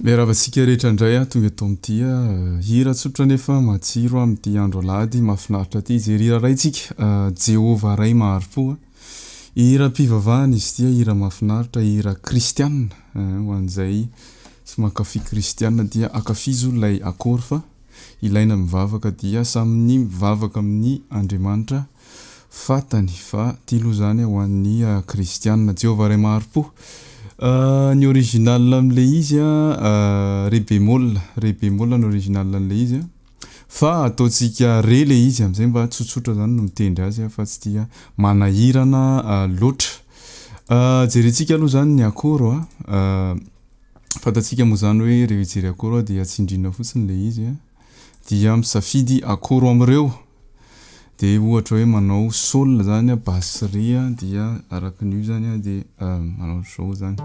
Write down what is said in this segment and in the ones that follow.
Miaravantsika rehetra indray tonga eto amin'ity hira tsotra nefa matsiro amin'ity andro alahady mahafinaritra ity izay hira raintsika Jehovah ray maharipo. Hira mpivavahana izy ity, hira mahafinaritra, hira kristianina ho an'izay sy mankafy kristianina dia akafizo ilay akoro fa ilaina mivavaka dia samy mivavaka amin'ny Andriamanitra fatany fa tilo zany ho an'ny kristianina. Jehovah ray maharipo. Ny original am'le izy ré bémol ny original am'le izy fa ataontsika ré le izy am'izay mba tsotsotra zany no mitendry azy fa tsy tia manahirana loatra. Jerentsika aloha zany ny akoro fantatsika moa zany hoe rehefa hijery akoro dia tsindrina fotsiny le izy dia misafidy akoro am'ireo de ohatra hoe manao sol zany basserie dia arakan'io zany de manao zao zany.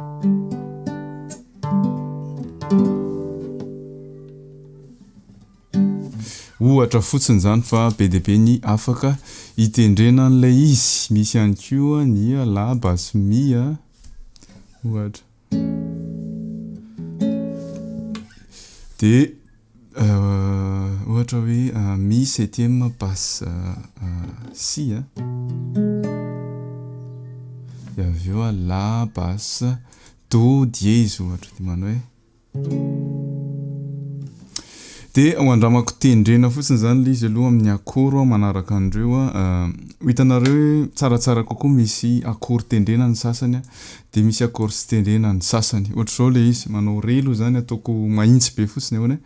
Ohatra fotsiny zany fa be de be ny afaka hitendrena an'ilay izy. Misy ihany koa ny la basse mi ohatra. De ohatra hoe mi septième basse si de avy eo la basse do dièse ohatra de manao de hoandramako tendrena fotsiny zany le izy aloha amin'ny akoro manaraka andreo hitanareo hoe tsaratsara kokoa misy akoro tendrena ny sasany de misy akoro sy tendrena ny sasany. Ohatra zao le izy manao re aloha zany ataoko mahitsy be fotsiny ahoana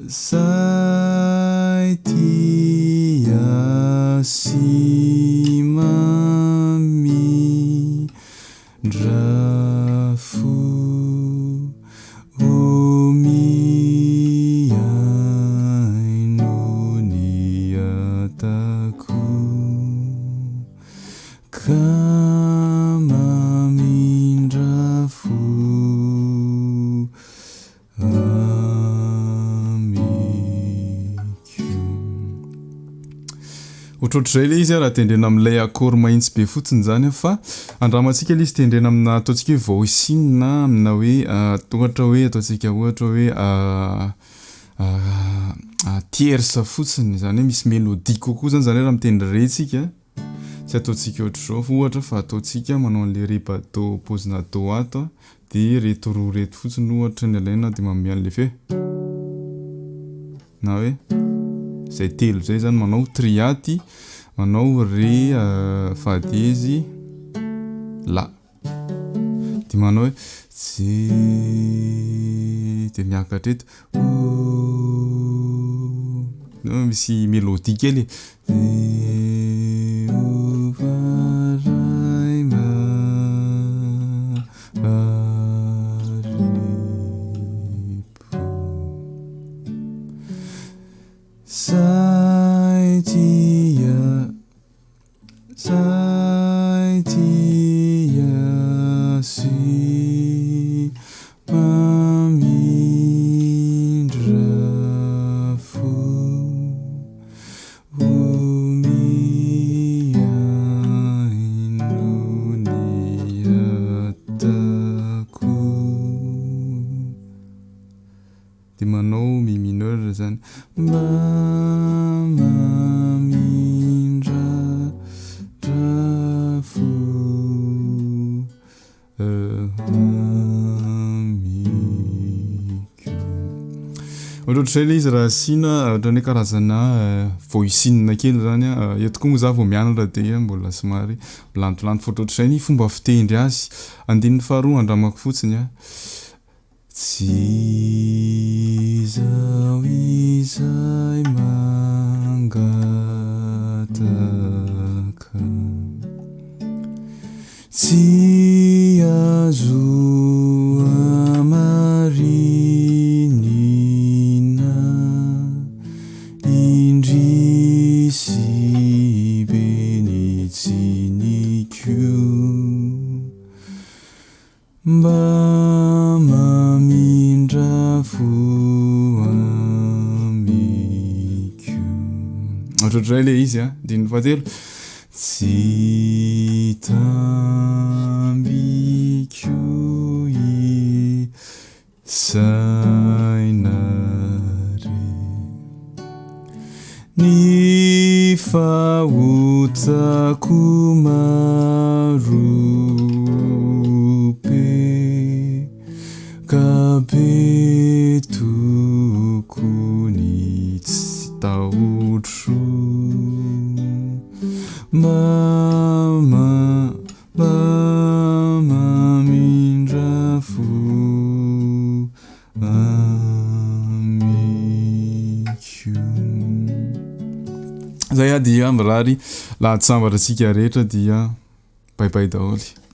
Saitia si mami drafu omi aino ni ataku kama drafu ohatrohatr'izay le izy raha tendrena amin'ilay akoro mahitsy be fotsiny zany fa andramantsika le izy tendrena amina ataontsika hoe voicine na amina hoe ohatra hoe ataontsika ohatra hoe tierce fotsiny zany hoe misy mélodie kokoa zany raha mitendry retsika tsy ataontsika ohatr'izao fa ohatra fa ataontsika manao an'le ré bateau pozina do ato de reto roa reto fotsiny ohatra ny alaina de manome an'le feo na hoe zay telo zay zany manao triaty manao ré fa dièse la de manao hoe de miakatra eto misy mélodie kely Saitia si mami drafu umi aino ni ataku de manao mi mineur zany ohatrohatr'izay le izy raha asina ohatrany hoe karazana voicine kely zany eto koa moa za vao mianatra de mbola somary milantolanto fa ohatrohatr'izay ny fomba fitendry azy. Andininy faharoa andramako fotsiny tsy zao izay mangataka tsy azo amarinina indrisy benitsiniku mba mamindra fo amiko. Ohatrohatray le izy a, diny fahatelo. Tsy tambiko sainare ny fahotako marope ka be tokony tsy taotro mamindra fo amiko. Zay a dia mirary laha tsy sambatra antsika rehetra dia baibai daholy.